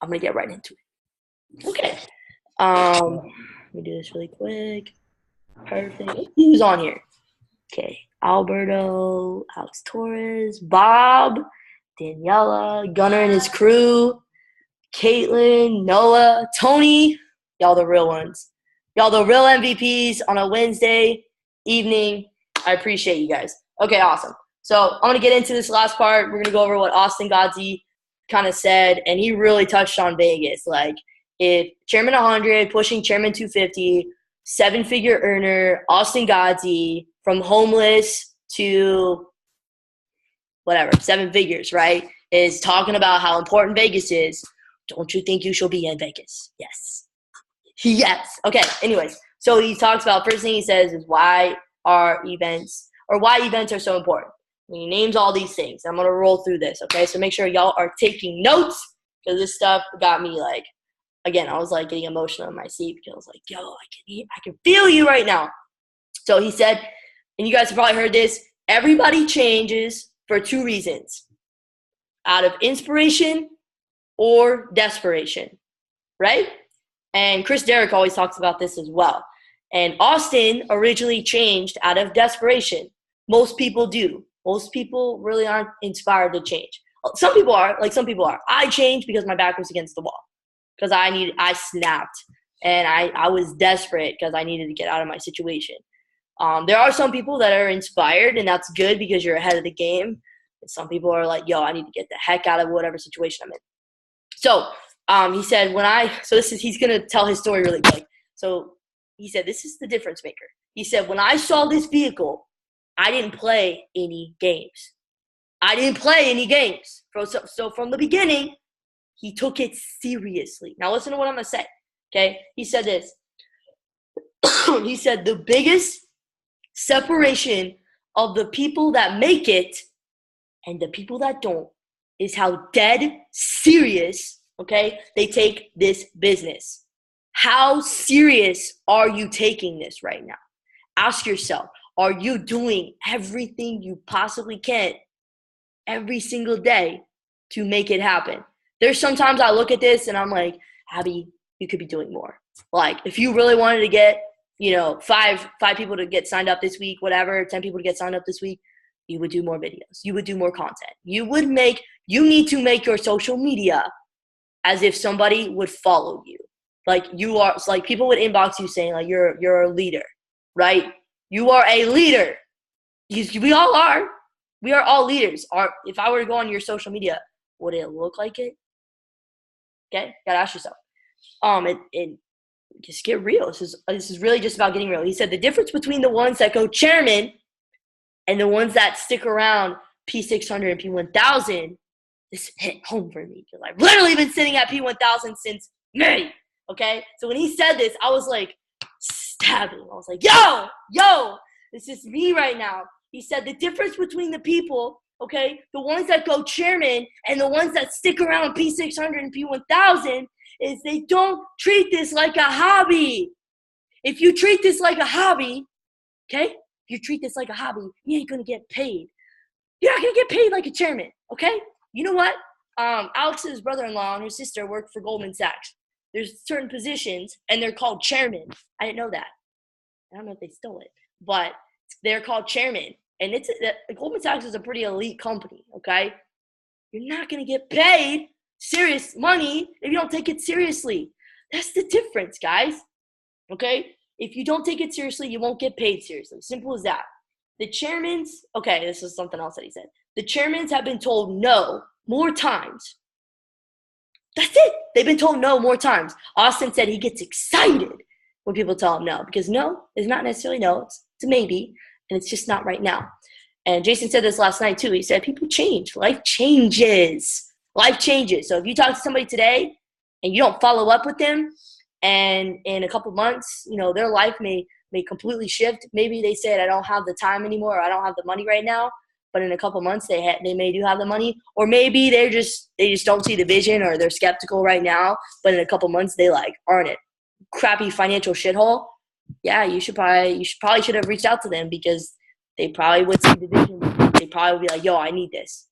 I'm going to get right into it. Okay. Let me do this really quick. Perfect. Who's on here? Okay. Alberto, Alex Torres, Bob, Daniela, Gunnar and his crew, Caitlin, Noah, Tony. Y'all the real ones. Y'all the real MVPs on a Wednesday evening. I appreciate you guys. Okay, awesome. So I'm going to get into this last part. We're going to go over what Austin Godsey kind of said, and he really touched on Vegas. Like, if Chairman 100, pushing Chairman 250, seven-figure earner, Austin Godsey, from homeless to whatever, 7 figures, right, is talking about how important Vegas is. Don't you think you should be in Vegas? Yes. Yes. Okay, anyways. So he talks about, first thing he says is why events are so important. And he names all these things. I'm going to roll through this, okay? So make sure y'all are taking notes because this stuff got me like, again, I was like getting emotional in my seat because I was like, yo, I can feel you right now. So he said, and you guys have probably heard this, everybody changes for 2 reasons. Out of inspiration or desperation, right? And Chris Derrick always talks about this as well. And Austin originally changed out of desperation. Most people do. Most people really aren't inspired to change. Some people are. I changed because my back was against the wall. Because I snapped. And I was desperate because I needed to get out of my situation. There are some people that are inspired, and that's good because you're ahead of the game. And some people are like, yo, I need to get the heck out of whatever situation I'm in. So he said, he's going to tell his story really quick. So he said, this is the difference maker. He said, when I saw this vehicle, I didn't play any games. So from the beginning, he took it seriously. Now listen to what I'm going to say, okay? He said this. He said, the biggest separation of the people that make it and the people that don't is how dead serious, okay, they take this business. How serious are you taking this right now? Ask yourself, are you doing everything you possibly can every single day to make it happen? There's sometimes I look at this and I'm like, Abby, you could be doing more. Like, if you really wanted to get, 5 people to get signed up this week, whatever, 10 people to get signed up this week, you would do more videos. You would do more content. You need to make your social media as if somebody would follow you. Like you are, it's like people would inbox you saying like, you're a leader, right? You are a leader. We all are. We are all leaders. If I were to go on your social media, would it look like it? Okay, gotta ask yourself. And just get real. This is really just about getting real. He said the difference between the ones that go chairman and the ones that stick around P600 and P1000, this hit home for me because I've literally been sitting at P1000 since May. Okay, so when he said this, I was like stabbing. I was like, yo, this is me right now. He said the difference between the people, okay, the ones that go chairman and the ones that stick around P600 and P1000 is they don't treat this like a hobby. If you treat this like a hobby, okay, if you treat this like a hobby, you ain't going to get paid. You're not going to get paid like a chairman, okay? You know what? Alex's brother-in-law and her sister work for Goldman Sachs. There's certain positions, and they're called chairman. I didn't know that. I don't know if they stole it, but they're called chairman. And Goldman Sachs is a pretty elite company, okay? You're not going to get paid serious money if you don't take it seriously. That's the difference, guys, okay? If you don't take it seriously, you won't get paid seriously. Simple as that. The chairmans, okay, this is something else that he said. The chairmans have been told no more times. That's it. They've been told no more times. Austin said he gets excited when people tell him no because no is not necessarily no. It's a maybe, and it's just not right now. And Jason said this last night too. He said people change. Life changes. Life changes. So if you talk to somebody today and you don't follow up with them, and in a couple months, their life may completely shift. Maybe they said, I don't have the time anymore, or I don't have the money right now. But in a couple months, they may do have the money, or maybe they just don't see the vision, or they're skeptical right now. But in a couple months, they aren't it crappy financial shithole. Yeah, you should have reached out to them because they probably would see the vision. They probably would be like, yo, I need this.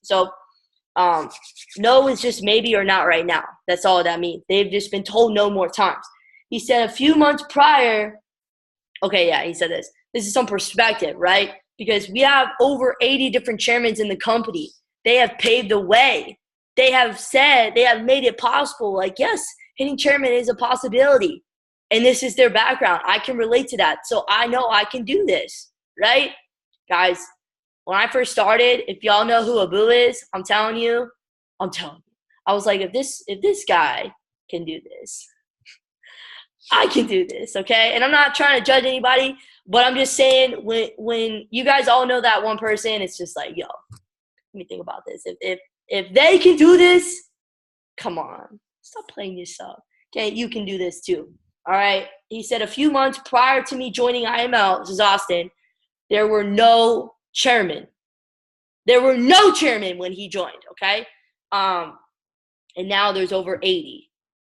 So No is just maybe or not right now. That's all that means. They've just been told no more times. He said a few months prior, okay, yeah, he said this. This is some perspective, right? Because we have over 80 different chairmen in the company. They have paved the way. They have said, they have made it possible. Like, yes, hitting chairman is a possibility. And this is their background. I can relate to that. So I know I can do this, right? Guys, when I first started, if y'all know who Abu is, I'm telling you. I was like, if this guy can do this, I can do this, okay? And I'm not trying to judge anybody, but I'm just saying when you guys all know that one person, it's just like, yo, let me think about this. If they can do this, come on. Stop playing yourself. Okay, you can do this too. All right. He said a few months prior to me joining IML, this is Austin, there were no chairmen. There were no chairmen when he joined, okay? And now there's over 80.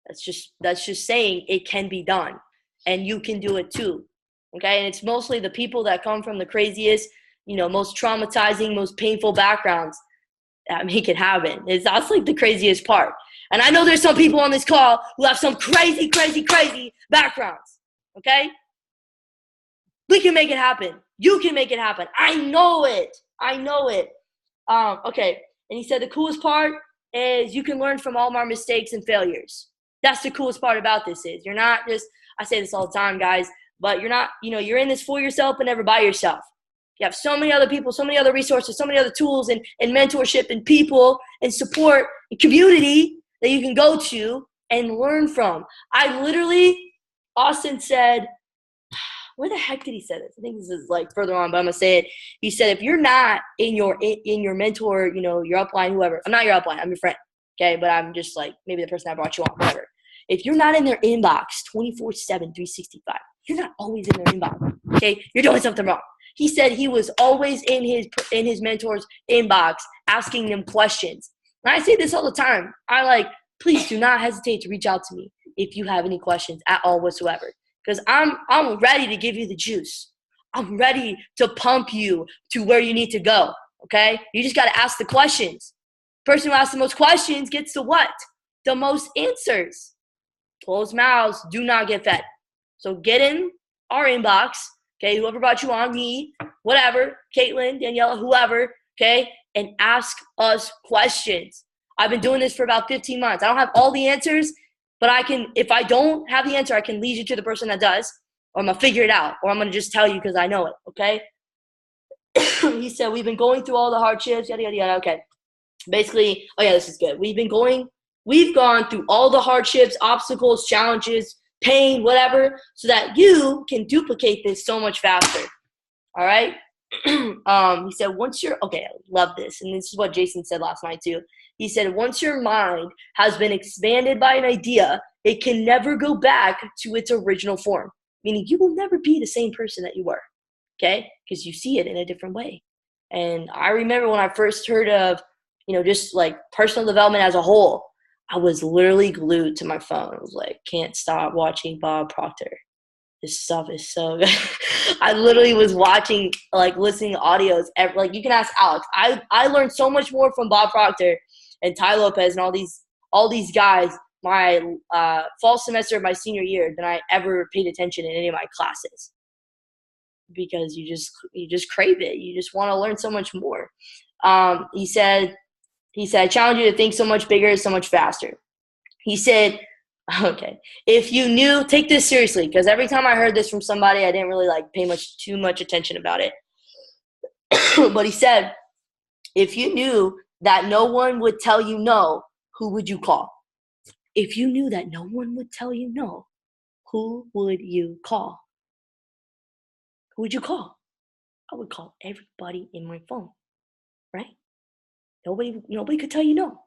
That's just saying it can be done. And you can do it too. Okay? And it's mostly the people that come from the craziest, most traumatizing, most painful backgrounds that make it happen. That's like the craziest part. And I know there's some people on this call who have some crazy, crazy, crazy backgrounds. Okay? We can make it happen. You can make it happen. I know it. Okay. And he said the coolest part is you can learn from all of our mistakes and failures. That's the coolest part about this is you're not just, I say this all the time, guys, but you're not, you're in this for yourself and never by yourself. You have so many other people, so many other resources, so many other tools and mentorship and people and support and community that you can go to and learn from. Austin said, where the heck did he say this? I think this is like further on, but I'm going to say it. He said, if you're not in your mentor, your upline, whoever, I'm not your upline, I'm your friend. Okay. But I'm just like, maybe the person that brought you on, whatever. If you're not in their inbox 24/7, 365, you're not always in their inbox. Okay. You're doing something wrong. He said he was always in his mentor's inbox asking them questions. And I say this all the time. Please do not hesitate to reach out to me if you have any questions at all whatsoever. Because I'm ready to give you the juice. I'm ready to pump you to where you need to go, okay? You just got to ask the questions. Person who asks the most questions gets the what? The most answers. Closed mouths do not get fed. So get in our inbox, okay? Whoever brought you on, me, whatever, Caitlin, Daniela, whoever, okay? And ask us questions. I've been doing this for about 15 months. I don't have all the answers, but if I don't have the answer, I can lead you to the person that does, or I'm going to figure it out, or I'm going to just tell you because I know it, okay? He said, we've been going through all the hardships, yada, yada, yada, okay. Basically, oh yeah, this is good. We've gone through all the hardships, obstacles, challenges, pain, whatever, so that you can duplicate this so much faster, all right? He said, okay, I love this, and this is what Jason said last night too. He said, once your mind has been expanded by an idea, it can never go back to its original form, meaning you will never be the same person that you were, okay? Because you see it in a different way. And I remember when I first heard of, just like personal development as a whole, I was literally glued to my phone. I was like, can't stop watching Bob Proctor. This stuff is so good. I literally was watching, listening to audios. You can ask Alex. I learned so much more from Bob Proctor and Ty Lopez and all these guys my fall semester of my senior year than I ever paid attention in any of my classes, because you just crave it. You just want to learn so much more. He said, I challenge you to think so much bigger, so much faster. He said, okay, if you knew, take this seriously, because every time I heard this from somebody, I didn't really pay too much attention about it. But he said, if you knew that no one would tell you no, who would you call? If you knew that no one would tell you no, who would you call? Who would you call? I would call everybody in my phone, right? Nobody could tell you no,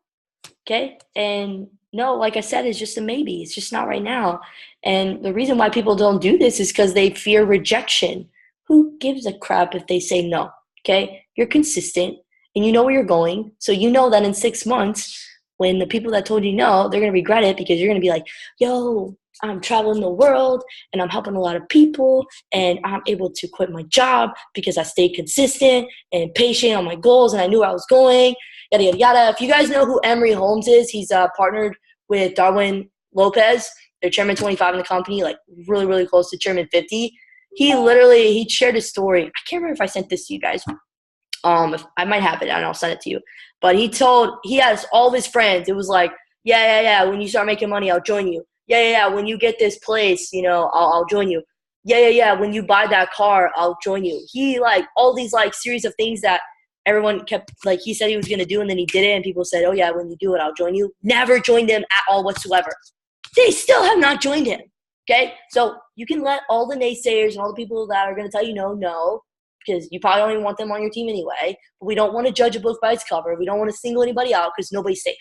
okay? And no, like I said, it's just a maybe. It's just not right now. And the reason why people don't do this is because they fear rejection. Who gives a crap if they say no, okay? You're consistent and you know where you're going. So you know that in 6 months, when the people that told you no, they're going to regret it, because you're going to be like, yo, I'm traveling the world and I'm helping a lot of people and I'm able to quit my job because I stayed consistent and patient on my goals and I knew where I was going, yada, yada, yada. If you guys know who Emery Holmes is, he's partnered with Darwin Lopez. They're chairman 25 in the company, like really, really close to chairman 50. He shared a story. I can't remember if I sent this to you guys. If I might have it and I'll send it to you. But he has all of his friends. It was like, yeah. When you start making money, I'll join you. Yeah. When you get this place, I'll join you. Yeah. When you buy that car, I'll join you. He like all these like series of things that everyone kept like he said he was gonna do and then he did it and people said, oh yeah, when you do it, I'll join you. Never joined him at all whatsoever. They still have not joined him. Okay, so you can let all the naysayers and all the people that are gonna tell you no, because you probably don't even want them on your team anyway. But we don't want to judge a book by its cover. We don't want to single anybody out because nobody's safe.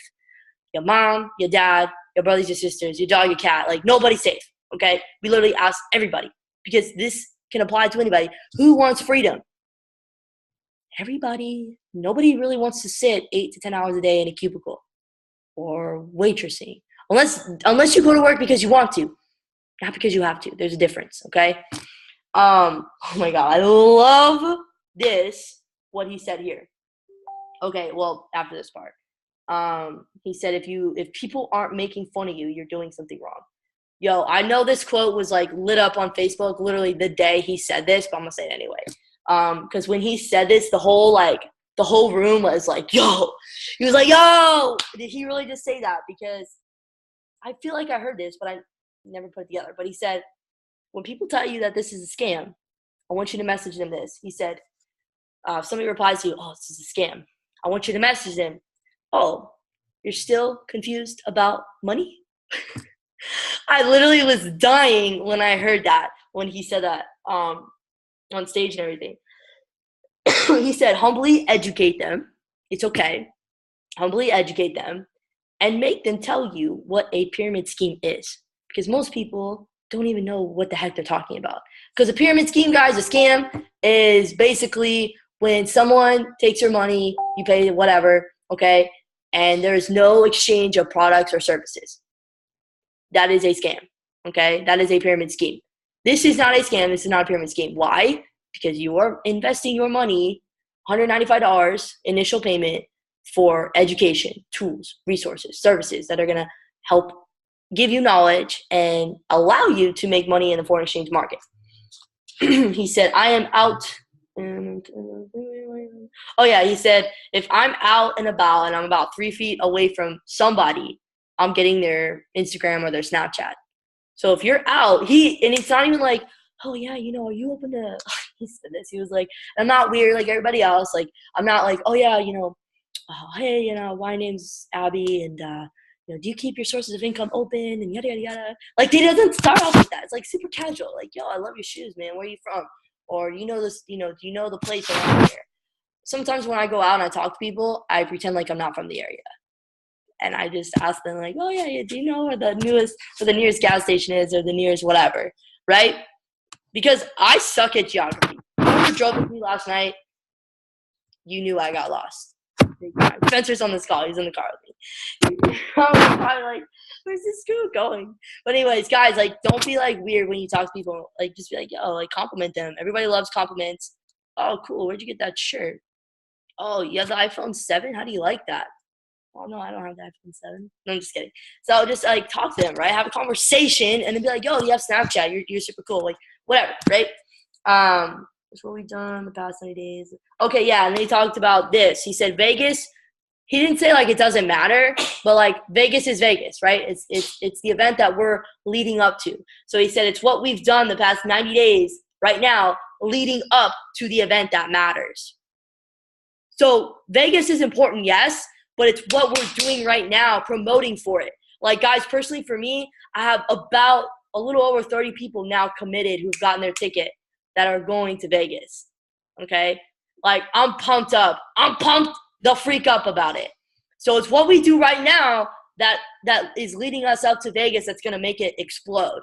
Your mom, your dad, your brothers, your sisters, your dog, your cat, like nobody's safe, okay? We literally ask everybody because this can apply to anybody. Who wants freedom? Everybody. Nobody really wants to sit 8 to 10 hours a day in a cubicle or waitressing. Unless you go to work because you want to, not because you have to. There's a difference, okay? Oh my God, I love this, what he said here. Okay, well, after this part. He said, if people aren't making fun of you, you're doing something wrong. Yo, I know this quote was like lit up on Facebook literally the day he said this, but I'm gonna say it anyway. Because when he said this, the whole room was like, yo. He was like, yo. Did he really just say that? Because I feel like I heard this, but I never put it together. But he said, when people tell you that this is a scam, I want you to message them this. He said, if somebody replies to you, oh, this is a scam, I want you to message them, oh, you're still confused about money? I literally was dying when I heard that, when he said that on stage and everything. He said, humbly educate them. It's okay. Humbly educate them and make them tell you what a pyramid scheme is. Because most people don't even know what the heck they're talking about. Because a pyramid scheme, guys, a scam is basically when someone takes your money, you pay whatever, okay, and there's no exchange of products or services. That is a scam, okay? That is a pyramid scheme. This is not a scam. This is not a pyramid scheme. Why? Because you are investing your money, $195 initial payment for education, tools, resources, services that are going to help give you knowledge and allow you to make money in the foreign exchange market. He said, I am out. Oh, yeah. He said, if I'm out and about and I'm about 3 feet away from somebody, I'm getting their Instagram or their Snapchat. So if you're out, and it's not even like, oh, yeah, are you open to, he said this. He was like, I'm not weird like everybody else. Like, I'm not like, oh, yeah, hey, my name's Abby, and, do you keep your sources of income open, and yada, yada, yada. Like, he doesn't start off with that. It's, like, super casual. Like, yo, I love your shoes, man. Where are you from? Or, do you know this, do you know the place around here? Sometimes when I go out and I talk to people, I pretend like I'm not from the area. And I just ask them, like, oh, yeah, do you know where the nearest gas station is or the nearest whatever, right? Because I suck at geography. Whoever drove with me last night, you knew I got lost. Spencer's on this call. He's in the car with me. I'm probably like, where's this school going? But anyways, guys, like, don't be, like, weird when you talk to people. Like, just be like, yo, like, compliment them. Everybody loves compliments. Oh, cool. Where'd you get that shirt? Oh, you have the iPhone 7? How do you like that? Oh, no, I don't have the iPhone 7. No, I'm just kidding. So just, like, talk to them, right? Have a conversation and then be like, yo, you have Snapchat. You're super cool. Like, whatever, right? That's what we've done the past 90 days. Okay, yeah, and then he talked about this. He said Vegas, he didn't say, like, it doesn't matter, but, like, Vegas is Vegas, right? It's the event that we're leading up to. So he said it's what we've done the past 90 days right now leading up to the event that matters. So Vegas is important, yes, but it's what we're doing right now, promoting for it. Like, guys, personally for me, I have about a little over 30 people now committed who've gotten their ticket that are going to Vegas, okay? Like, I'm pumped up. I'm pumped the freak up about it. So it's what we do right now that is leading us up to Vegas that's going to make it explode.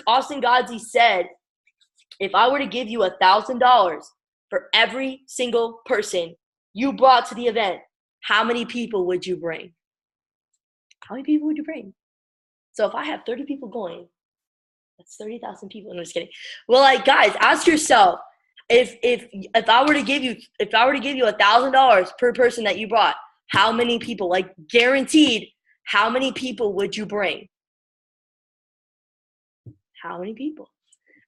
Austin Godsey said, if I were to give you $1,000 for every single person you brought to the event, how many people would you bring? How many people would you bring? So if I have 30 people going, that's 30,000 people. I'm just kidding. Well, like, guys, ask yourself, if I were to give you $1,000 per person that you brought, how many people, like guaranteed, how many people would you bring? How many people,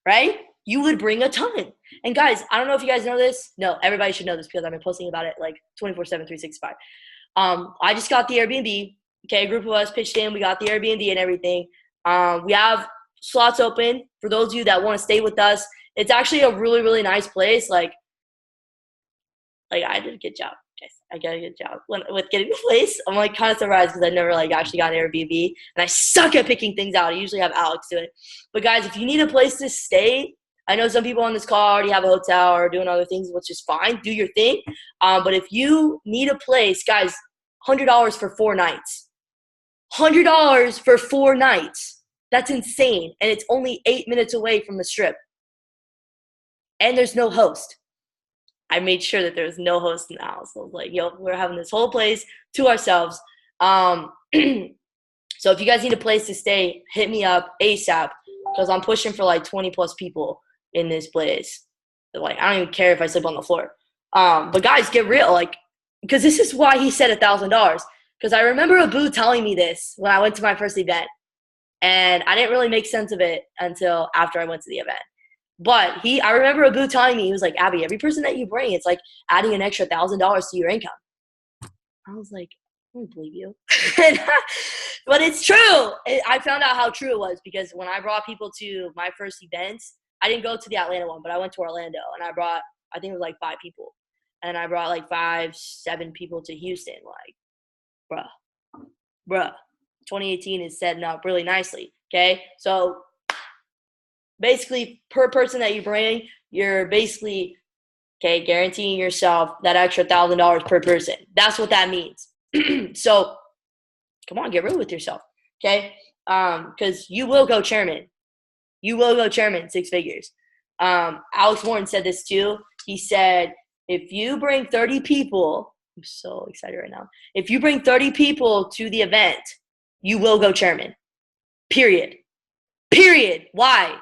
right? You would bring a ton. And guys, I don't know if you guys know this. No, everybody should know this because I've been posting about it like 24/7, 365. I just got the Airbnb. Okay, a group of us pitched in. We got the Airbnb and everything. We have slots open for those of you that want to stay with us. It's actually a really, really nice place. Like I did a good job. I got a good job with getting the place. I'm like kind of surprised because I never like actually got an Airbnb, and I suck at picking things out. I usually have Alex do it. But guys, if you need a place to stay, I know some people on this call already have a hotel or doing other things, which is fine. Do your thing. But if you need a place, guys, $100 for 4 nights. $100 for 4 nights. That's insane. And it's only 8 minutes away from the strip. And there's no host. I made sure that there was no host in the house. I was like, yo, we're having this whole place to ourselves. So if you guys need a place to stay, hit me up ASAP because I'm pushing for like 20 plus people in this place. Like, I don't even care if I sleep on the floor. But guys, get real. Like, because this is why he said $1,000. Because I remember Abu telling me this when I went to my first event. And I didn't really make sense of it until after I went to the event. But I remember Abu telling me, he was like, Abby, every person that you bring, it's like adding an extra $1,000 to your income. I was like, I don't believe you. But it's true. I found out how true it was because when I brought people to my first events, I didn't go to the Atlanta one, but I went to Orlando and I brought, I think it was like 5 people. And I brought like 5, 7 people to Houston. Like, bruh. 2018 is setting up really nicely. Okay. So basically per person that you bring, you're basically, okay, guaranteeing yourself that extra $1,000 per person. That's what that means. So come on, get real with yourself. Okay. Because you will go chairman. You will go chairman 6 figures. Alex Warren said this too. He said, if you bring 30 people, I'm so excited right now. If you bring 30 people to the event, you will go chairman. Period. Why?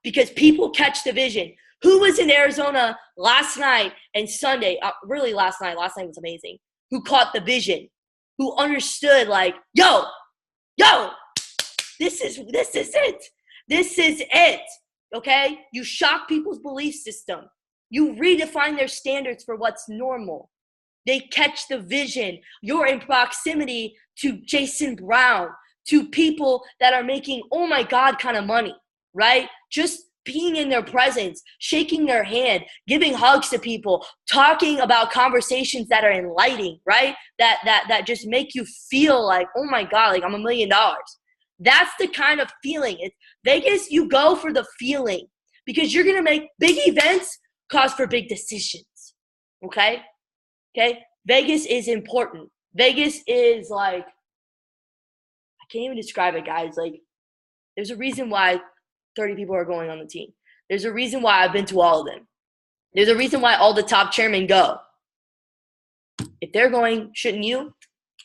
Because people catch the vision. Who was in Arizona last night and Sunday? Really last night. Last night was amazing. Who caught the vision? Who understood like, yo, this is it. This is it. Okay? You shock people's belief system. You redefine their standards for what's normal. They catch the vision. You're in proximity to Jason Brown, to people that are making, oh my God, kind of money, right? Just being in their presence, shaking their hand, giving hugs to people, talking about conversations that are enlightening, right? That just make you feel like, oh my God, like I'm $1 million. That's the kind of feeling. It's Vegas, you go for the feeling because you're going to make big events cause for big decisions, okay? Okay? Vegas is important. Vegas is like, I can't even describe it, guys. Like, there's a reason why 30 people are going on the team. There's a reason why I've been to all of them. There's a reason why all the top chairmen go. If they're going, shouldn't you?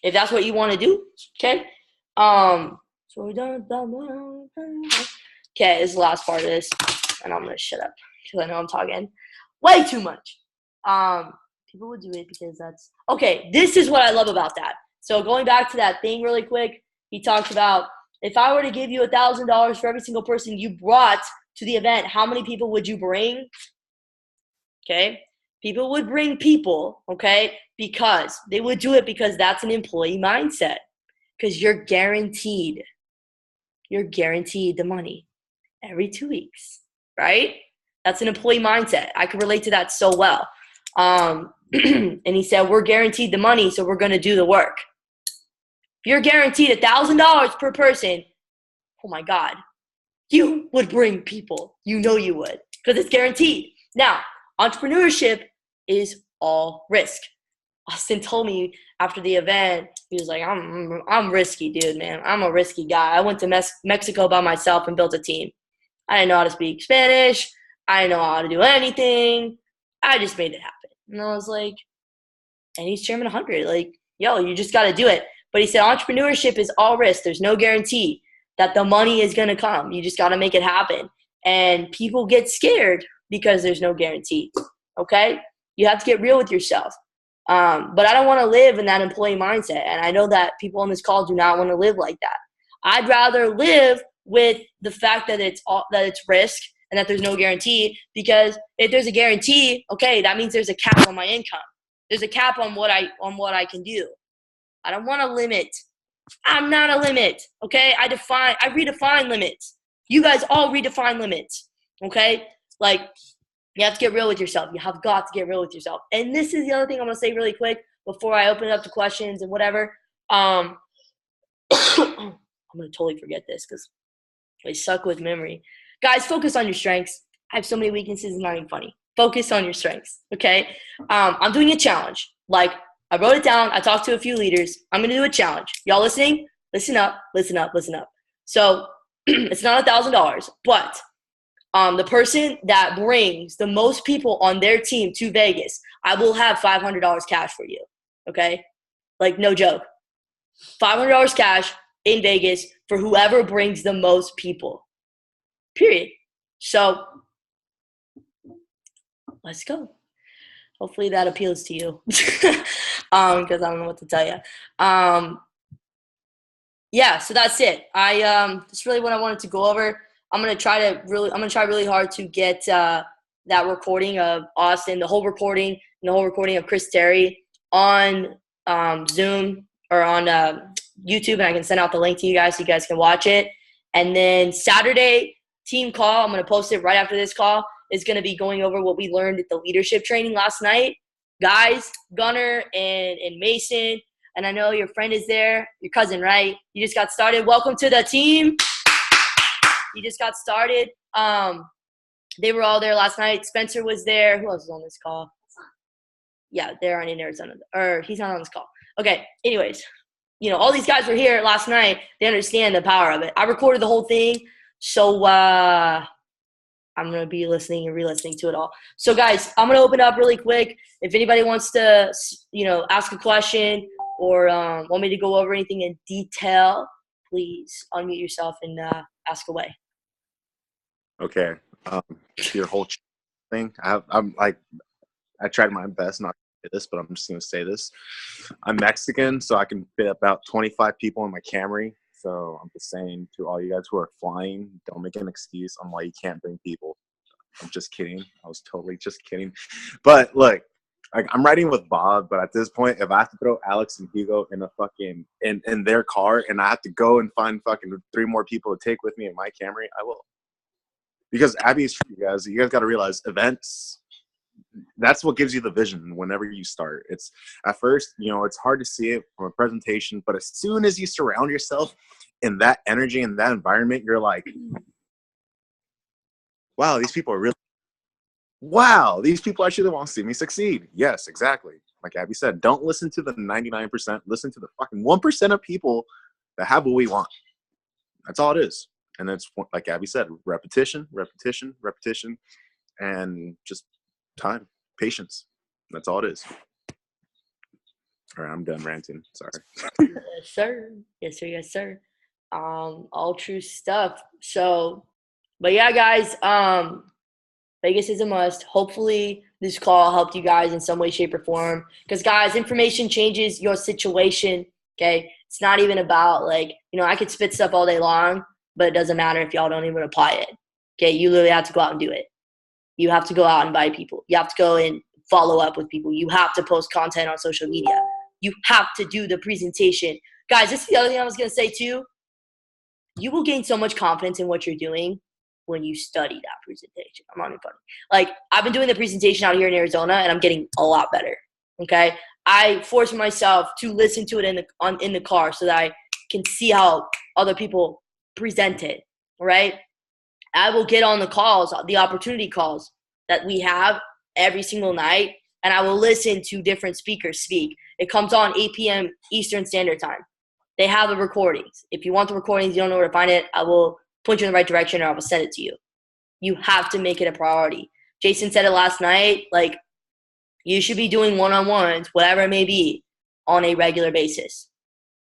If that's what you want to do, okay? So we're done. Okay, this is the last part of this, and I'm gonna shut up because I know I'm talking way too much. People would do it because that's okay. This is what I love about that. So going back to that thing really quick, he talks about if I were to give you $1,000 for every single person you brought to the event, how many people would you bring? Okay, people would bring people. Okay, because they would do it because that's an employee mindset. Because you're guaranteed the money every 2 weeks, right? That's an employee mindset. I can relate to that so well. And he said, we're guaranteed the money, so we're going to do the work. If you're guaranteed $1,000 per person, oh my God, you would bring people. You know you would because it's guaranteed. Now, entrepreneurship is all risk. Austin told me after the event, he was like, I'm risky, dude, man. I'm a risky guy. I went to Mexico by myself and built a team. I didn't know how to speak Spanish. I didn't know how to do anything. I just made it happen. And I was like, and he's chairman 100. Like, yo, you just got to do it. But he said entrepreneurship is all risk. There's no guarantee that the money is going to come. You just got to make it happen. And people get scared because there's no guarantee. Okay? You have to get real with yourself. But I don't want to live in that employee mindset. And I know that people on this call do not want to live like that. I'd rather live with the fact that it's risk and that there's no guarantee, because if there's a guarantee, okay, that means there's a cap on my income. There's a cap on what I can do. I don't want a limit. I'm not a limit, okay? I redefine limits. You guys all redefine limits, okay? Like, you have to get real with yourself. You have got to get real with yourself. And this is the other thing I'm going to say really quick before I open it up to questions and whatever. I'm going to totally forget this because I suck with memory. Guys, focus on your strengths. I have so many weaknesses, it's not even funny. Focus on your strengths, okay? I'm doing a challenge. Like, I wrote it down. I talked to a few leaders. I'm going to do a challenge. Y'all listening? Listen up, listen up, listen up. So it's not $1,000, but the person that brings the most people on their team to Vegas, I will have $500 cash for you, okay? Like, no joke. $500 cash in Vegas for whoever brings the most people, period. So let's go. Hopefully that appeals to you because I don't know what to tell you. Yeah, so that's it. That's really what I wanted to go over. I'm gonna try really hard to get that recording of Austin, the whole recording of Chris Terry on Zoom or on YouTube, and I can send out the link to you guys so you guys can watch it. And then Saturday team call, I'm gonna post it right after this call, is gonna be going over what we learned at the leadership training last night. Guys, Gunnar and Mason, and I know your friend is there, your cousin, right? You just got started. Welcome to the team. You just got started. They were all there last night. Spencer was there. Who else was on this call? Yeah, they're in Arizona. Or he's not on this call. Okay, anyways. All these guys were here last night. They understand the power of it. I recorded the whole thing, so I'm going to be listening and re-listening to it all. So, guys, I'm going to open up really quick. If anybody wants to, ask a question or want me to go over anything in detail, please unmute yourself and ask away. Okay. Your whole thing, I tried my best not to say this, but I'm just going to say this. I'm Mexican, so I can fit about 25 people in my Camry. So I'm just saying to all you guys who are flying, don't make an excuse on why you can't bring people. I'm just kidding. I was totally just kidding. But look, I'm riding with Bob, but at this point, if I have to throw Alex and Hugo in a fucking in their car and I have to go and find fucking 3 more people to take with me in my Camry, I will. Because Abby is true, you guys. You guys got to realize events, that's what gives you the vision whenever you start. It's at first, it's hard to see it from a presentation, but as soon as you surround yourself in that energy and that environment, you're like, wow, these people actually want to see me succeed. Yes, exactly. Like Abby said, don't listen to the 99%. Listen to the fucking 1% of people that have what we want. That's all it is. And it's like Abby said, repetition, and just time, patience. That's all it is. All right, I'm done ranting. Sorry. Yes, sir. Yes, sir. Yes, sir. All true stuff. So, but yeah, guys, Vegas is a must. Hopefully this call helped you guys in some way, shape, or form. Because, guys, information changes your situation, okay? It's not even about, I could spit stuff all day long, but it doesn't matter if y'all don't even apply it, okay? You literally have to go out and do it. You have to go out and invite people. You have to go and follow up with people. You have to post content on social media. You have to do the presentation. Guys, this is the other thing I was going to say, too. You will gain so much confidence in what you're doing when you study that presentation. I'm not even funny. I've been doing the presentation out here in Arizona, and I'm getting a lot better, okay? I force myself to listen to it in the car so that I can see how other people present it, right? I will get on the calls, the opportunity calls that we have every single night, and I will listen to different speakers speak. It comes on 8 p.m. Eastern Standard Time. They have the recordings. If you want the recordings, you don't know where to find it, I will point you in the right direction or I will send it to you. You have to make it a priority. Jason said it last night, you should be doing one-on-ones, whatever it may be, on a regular basis.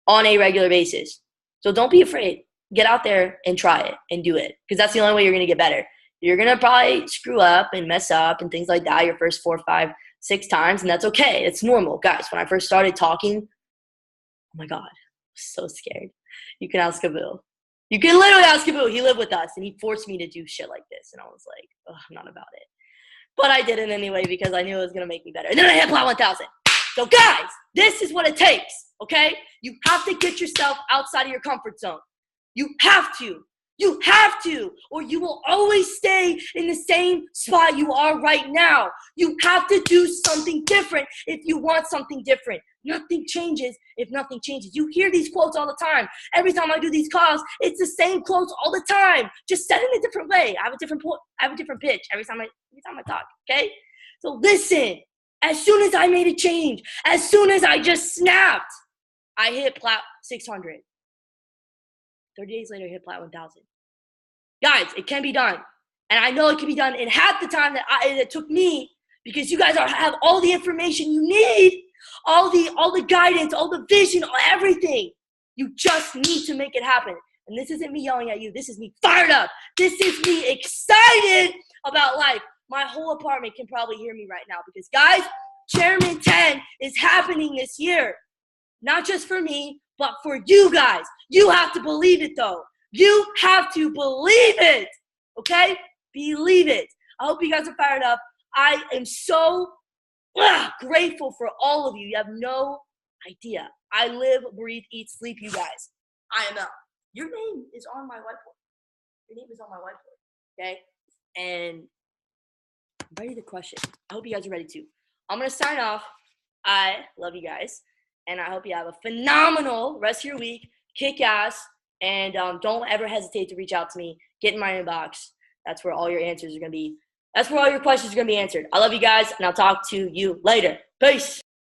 on a regular basis. So don't be afraid. Get out there and try it and do it, because that's the only way you're going to get better. You're going to probably screw up and mess up and things like that your first 4, 5, 6 times, and that's okay. It's normal. Guys, when I first started talking, oh my God, I was so scared. You can ask Abu. You can literally ask Abu. He lived with us, and he forced me to do shit like this, and I was like, oh, I'm not about it. But I did it anyway because I knew it was going to make me better. And then I hit Plat 1000. So guys, this is what it takes, okay? You have to get yourself outside of your comfort zone. You have to. You have to, or you will always stay in the same spot you are right now. You have to do something different if you want something different. Nothing changes if nothing changes. You hear these quotes all the time. Every time I do these calls, it's the same quotes all the time. Just said in a different way. I have a different pitch every time I talk, okay? So listen, as soon as I made a change, as soon as I just snapped, I hit Plat 600. 30 days later, I hit Plat 1000. Guys, it can be done. And I know it can be done in half the time that it took me, because you guys have all the information you need, all the guidance, all the vision, everything. You just need to make it happen. And this isn't me yelling at you. This is me fired up. This is me excited about life. My whole apartment can probably hear me right now, because, guys, Chairman 10 is happening this year. Not just for me, but for you guys. You have to believe it, though. You have to believe it, okay? Believe it. I hope you guys are fired up. I am so grateful for all of you. You have no idea. I live, breathe, eat, sleep, you guys. I am out. Your name is on my whiteboard. Your name is on my whiteboard, okay? And I'm ready to crush it. I hope you guys are ready too. I'm going to sign off. I love you guys. And I hope you have a phenomenal rest of your week. Kick ass. And don't ever hesitate to reach out to me. Get in my inbox. That's where all your answers are going to be. That's where all your questions are going to be answered. I love you guys, and I'll talk to you later. Peace.